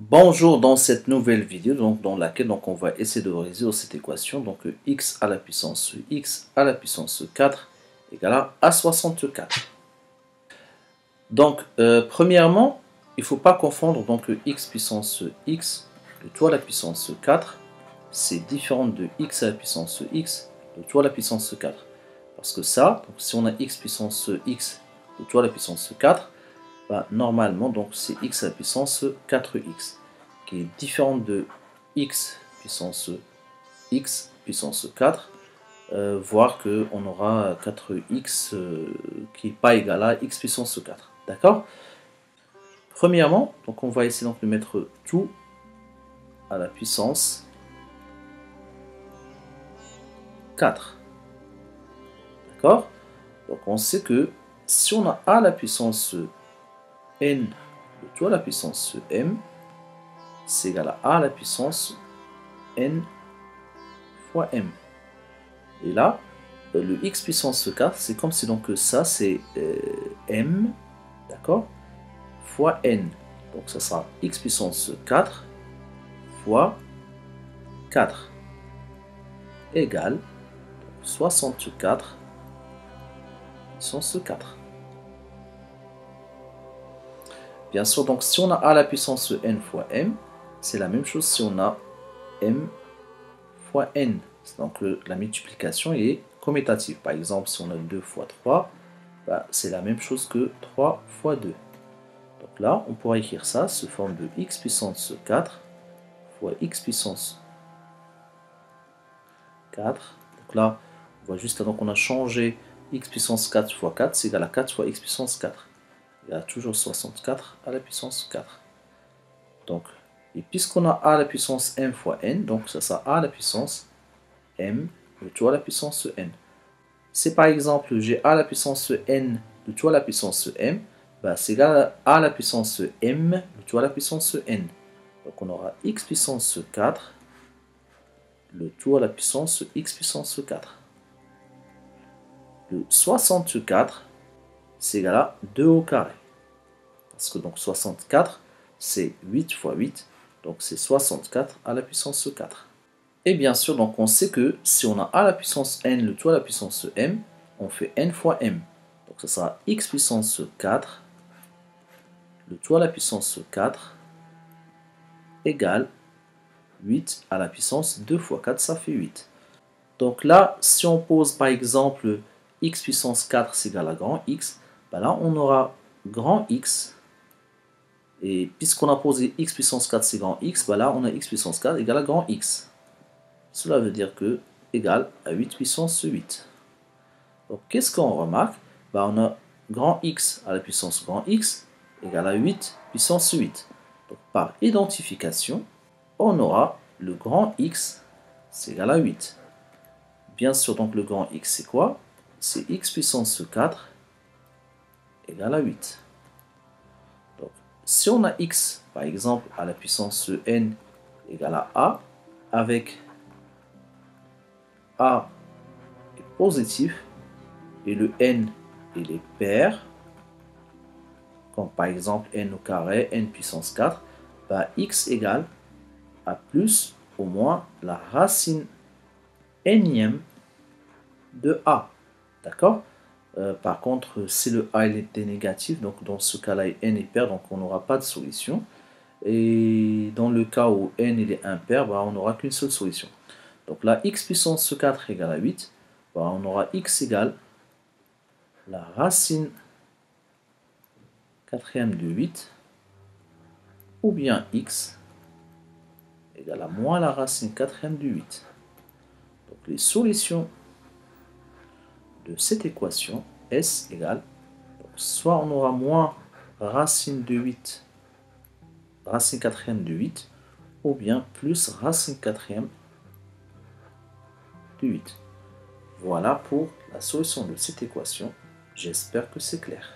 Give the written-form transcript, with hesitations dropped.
Bonjour, dans cette nouvelle vidéo dans laquelle on va essayer de résoudre cette équation. Donc x à la puissance x à la puissance 4 égale à 64. Donc premièrement, il ne faut pas confondre donc x puissance x de tout à la puissance 4. C'est différent de x à la puissance x de tout à la puissance 4. Parce que ça, donc, si on a x puissance x de tout à la puissance 4, bah, normalement donc c'est x à la puissance 4x, qui est différent de x puissance 4, voire qu'on aura 4x qui n'est pas égal à x puissance 4. D'accord? Premièrement, donc on va essayer donc de mettre tout à la puissance 4. D'accord? Donc on sait que si on a a à la puissance n de tout à la puissance m, c'est égal à a à la puissance n fois m. Et là, le x puissance 4, c'est comme si donc ça, c'est m, d'accord, fois n. Donc ça sera x puissance 4 fois 4 égale 64 puissance 4. Bien sûr, donc si on a a à la puissance n fois m, c'est la même chose si on a m fois n. Donc la multiplication est commutative. Par exemple, si on a 2 fois 3, bah, c'est la même chose que 3 fois 2. Donc là, on pourra écrire ça sous forme de x puissance 4 fois x puissance 4. Donc là, on voit juste, donc on a changé x puissance 4 fois 4, c'est égal à 4 fois x puissance 4. Il y a toujours 64 à la puissance 4. Donc, et puisqu'on a a à la puissance m fois n, donc ça sera a à la puissance m de tout à la puissance n. Si par exemple j'ai a à la puissance n de tout à la puissance m, bah, c'est égal à a à la puissance m de tout à la puissance n. Donc on aura x puissance 4, le tout à la puissance x puissance 4. Le 64, c'est égal à 2 au carré. Parce que donc 64, c'est 8 fois 8, donc c'est 64 à la puissance 4. Et bien sûr, donc on sait que si on a a à la puissance n, le tout à la puissance m, on fait n fois m. Donc ça sera x puissance 4, le tout à la puissance 4, égale 8 à la puissance 2 fois 4, ça fait 8. Donc là, si on pose par exemple x puissance 4 c'est égal à grand x, ben là on aura grand x. Et puisqu'on a posé x puissance 4 c'est grand x, ben là on a x puissance 4 égale à grand x. Cela veut dire que égal à 8 puissance 8. Donc qu'est-ce qu'on remarque? Ben, on a grand x à la puissance grand x égale à 8 puissance 8. Donc par identification, on aura le grand x c'est égal à 8. Bien sûr, donc le grand x c'est quoi? C'est x puissance 4 égale à 8. Donc si on a x par exemple à la puissance n égale à a, avec a est positif et le n il est pair, comme par exemple n au carré, n puissance 4, bah, x égale à plus ou moins la racine nème de a. D'accord? Par contre, si le a il était négatif, donc dans ce cas-là, n est pair, donc on n'aura pas de solution. Et dans le cas où n il est impair, bah, on n'aura qu'une seule solution. Donc là, x puissance 4 égale à 8, bah, on aura x égale la racine quatrième de 8, ou bien x égale à moins la racine quatrième de 8. Donc les solutions de cette équation, S égale, soit on aura moins racine de 8, racine quatrième de 8, ou bien plus racine quatrième de 8. Voilà pour la solution de cette équation. J'espère que c'est clair.